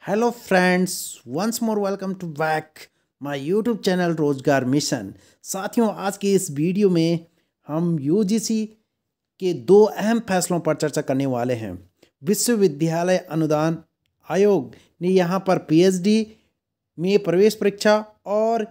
Hello friends, once more welcome to back my YouTube channel Rozgar mission. साथियों, आज की इस वीडियो में हम यूजीसी के दो अहम फैसलों पर चर्चा करने वाले हैं। विश्वविद्यालय अनुदान आयोग ने यहाँ पर पीएचडी में प्रवेश परीक्षा और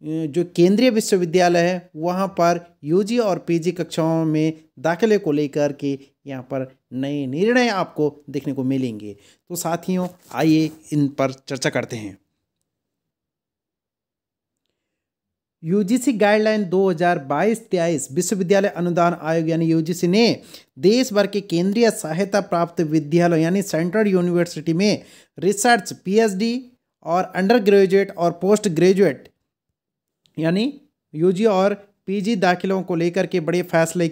जो केंद्रीय विश्वविद्यालय है वहाँ पर यूजी और पीजी कक्षाओं में दाखिले को लेकर के यहाँ पर नए निर्णय आपको देखने को मिलेंगे। तो साथियों, आइए इन पर चर्चा करते हैं। यूजीसी गाइडलाइन 2022-23 विश्वविद्यालय अनुदान आयोग यानी यूजीसी ने देश भर के केंद्रीय सहायता प्राप्त विद्यालयों यानी सेंट्रल यूनिवर्सिटी में रिसर्च, पीएचडी और अंडर ग्रेजुएट और पोस्ट ग्रेजुएट यानी यूजी और पीजी दाखिलों को लेकर के बड़े फैसले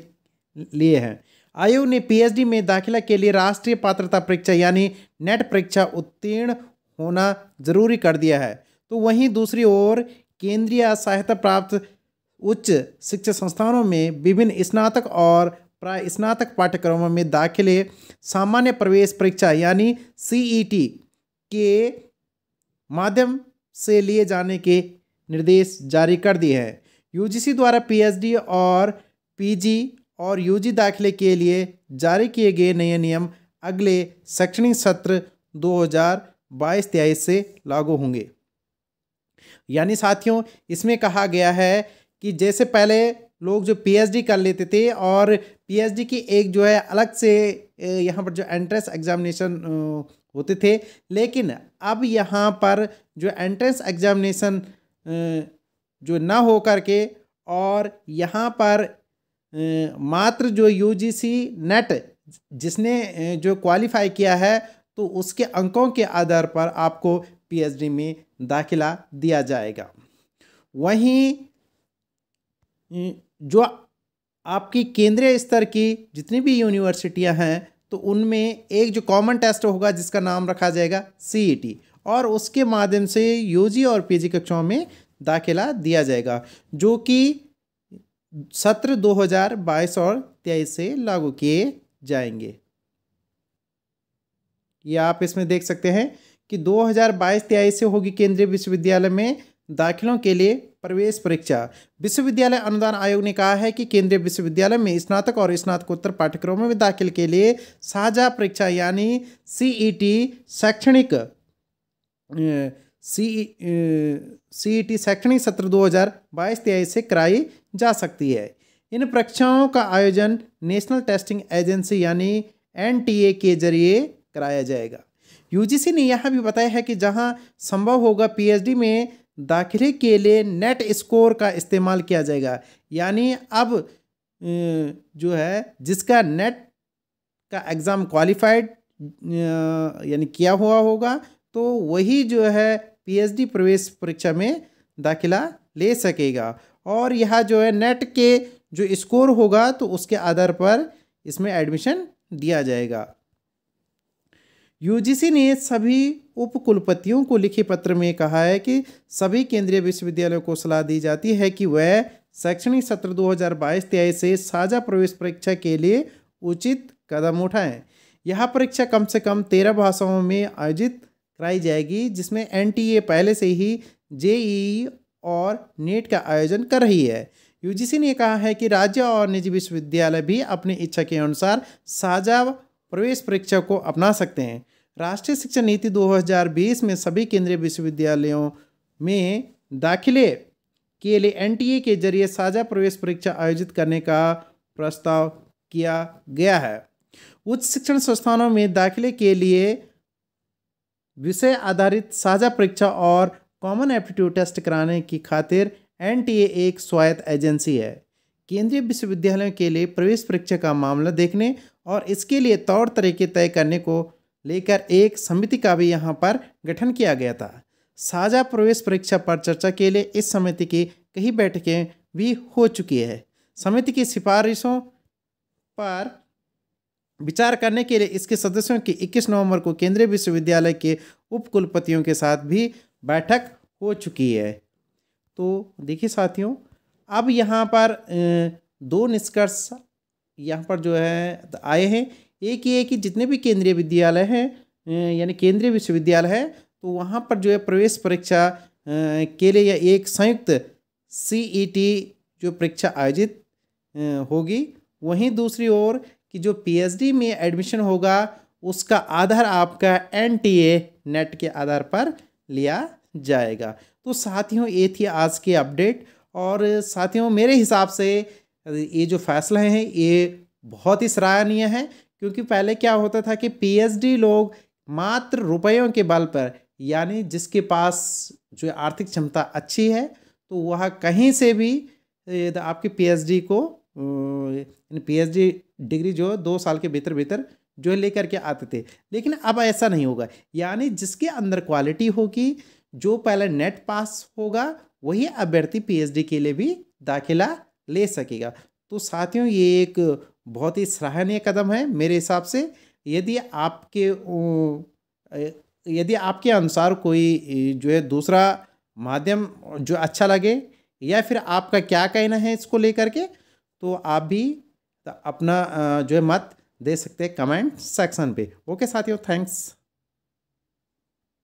लिए हैं। आयोग ने पीएचडी में दाखिला के लिए राष्ट्रीय पात्रता परीक्षा यानी नेट परीक्षा उत्तीर्ण होना जरूरी कर दिया है। तो वहीं दूसरी ओर केंद्रीय सहायता प्राप्त उच्च शिक्षा संस्थानों में विभिन्न स्नातक और प्राय स्नातक पाठ्यक्रमों में दाखिले सामान्य प्रवेश परीक्षा यानी सीईटी के माध्यम से लिए जाने के निर्देश जारी कर दिए हैं। यूजीसी द्वारा पीएचडी और पीजी और यूजी दाखिले के लिए जारी किए गए नए नियम अगले शैक्षणिक सत्र 2022-23 से लागू होंगे। यानी साथियों, इसमें कहा गया है कि जैसे पहले लोग जो पीएचडी कर लेते थे और पीएचडी की एक जो है अलग से यहाँ पर जो एंट्रेंस एग्जामिनेशन होते थे, लेकिन अब यहाँ पर जो एंट्रेंस एग्जामिनेशन जो ना हो करके और यहाँ पर मात्र जो यूजीसी नेट जिसने जो क्वालिफाई किया है तो उसके अंकों के आधार पर आपको पीएचडी में दाखिला दिया जाएगा। वहीं जो आपकी केंद्रीय स्तर की जितनी भी यूनिवर्सिटियां हैं तो उनमें एक जो कॉमन टेस्ट होगा जिसका नाम रखा जाएगा सीईटी और उसके माध्यम से यूजी और पीजी कक्षाओं में दाखिला दिया जाएगा, जो कि सत्र 2022 और 23 से लागू किए जाएंगे। ये आप इसमें देख सकते हैं कि 2022-23 से होगी केंद्रीय विश्वविद्यालय में दाखिलों के लिए प्रवेश परीक्षा। विश्वविद्यालय अनुदान आयोग ने कहा है कि केंद्रीय विश्वविद्यालय में स्नातक और स्नातकोत्तर पाठ्यक्रमों में दाखिल के लिए साझा परीक्षा यानी सीईटी शैक्षणिक सत्र 2022-23 से कराई जा सकती है। इन परीक्षाओं का आयोजन नेशनल टेस्टिंग एजेंसी यानी एनटीए के जरिए कराया जाएगा। यूजीसी ने यह भी बताया है कि जहां संभव होगा पीएचडी में दाखिले के लिए नेट स्कोर का इस्तेमाल किया जाएगा। यानी अब जो है जिसका नेट का एग्ज़ाम क्वालिफाइड यानी किया हुआ होगा तो वही जो है पीएचडी प्रवेश परीक्षा में दाखिला ले सकेगा और यह जो है नेट के जो स्कोर होगा तो उसके आधार पर इसमें एडमिशन दिया जाएगा। यूजीसी ने सभी उपकुलपतियों को लिखे पत्र में कहा है कि सभी केंद्रीय विश्वविद्यालयों को सलाह दी जाती है कि वह शैक्षणिक सत्र 2022-23 से साझा प्रवेश परीक्षा के लिए उचित कदम उठाएं। यह परीक्षा कम से कम 13 भाषाओं में आयोजित कराई जाएगी, जिसमें एनटीए पहले से ही जेईई और नीट का आयोजन कर रही है। यूजीसी ने कहा है कि राज्य और निजी विश्वविद्यालय भी अपनी इच्छा के अनुसार साझा प्रवेश परीक्षा को अपना सकते हैं। राष्ट्रीय शिक्षा नीति 2020 में सभी केंद्रीय विश्वविद्यालयों में दाखिले के लिए एनटीए के जरिए साझा प्रवेश परीक्षा आयोजित करने का प्रस्ताव किया गया है। उच्च शिक्षण संस्थानों में दाखिले के लिए विषय आधारित साझा परीक्षा और कॉमन एप्टीट्यूड टेस्ट कराने की खातिर एनटीए एक स्वायत्त एजेंसी है। केंद्रीय विश्वविद्यालयों के लिए प्रवेश परीक्षा का मामला देखने और इसके लिए तौर तरीके तय करने को लेकर एक समिति का भी यहाँ पर गठन किया गया था। साझा प्रवेश परीक्षा पर चर्चा के लिए इस समिति की कई बैठकें भी हो चुकी है। समिति की सिफारिशों पर विचार करने के लिए इसके सदस्यों की 21 नवंबर को केंद्रीय विश्वविद्यालय के उपकुलपतियों के साथ भी बैठक हो चुकी है। तो देखिए साथियों, अब यहाँ पर दो निष्कर्ष यहाँ पर जो है आए हैं। एक ये कि जितने भी केंद्रीय विद्यालय हैं यानी केंद्रीय विश्वविद्यालय है, तो वहाँ पर जो है प्रवेश परीक्षा के लिए या एक संयुक्त CET जो परीक्षा आयोजित होगी। वहीं दूसरी ओर कि जो PhD में एडमिशन होगा उसका आधार आपका NTA नेट के आधार पर लिया जाएगा। तो साथियों ये थी आज की अपडेट। और साथियों मेरे हिसाब से ये जो फैसला है ये बहुत ही सराहनीय है, क्योंकि पहले क्या होता था कि PhD लोग मात्र रुपयों के बल पर, यानी जिसके पास जो आर्थिक क्षमता अच्छी है तो वह कहीं से भी आपके PhD को PhD डिग्री जो 2 साल के भीतर भीतर जो लेकर के आते थे। लेकिन अब ऐसा नहीं होगा, यानी जिसके अंदर क्वालिटी होगी, जो पहले नेट पास होगा, वही अभ्यर्थी PhD के लिए भी दाखिला ले सकेगा। तो साथियों ये एक बहुत ही सराहनीय कदम है मेरे हिसाब से। यदि आपके अनुसार कोई जो है दूसरा माध्यम जो अच्छा लगे, या फिर आपका क्या कहना है इसको लेकर के, तो आप भी अपना जो है मत दे सकते हैं कमेंट सेक्शन पे। ओके साथियों, थैंक्स।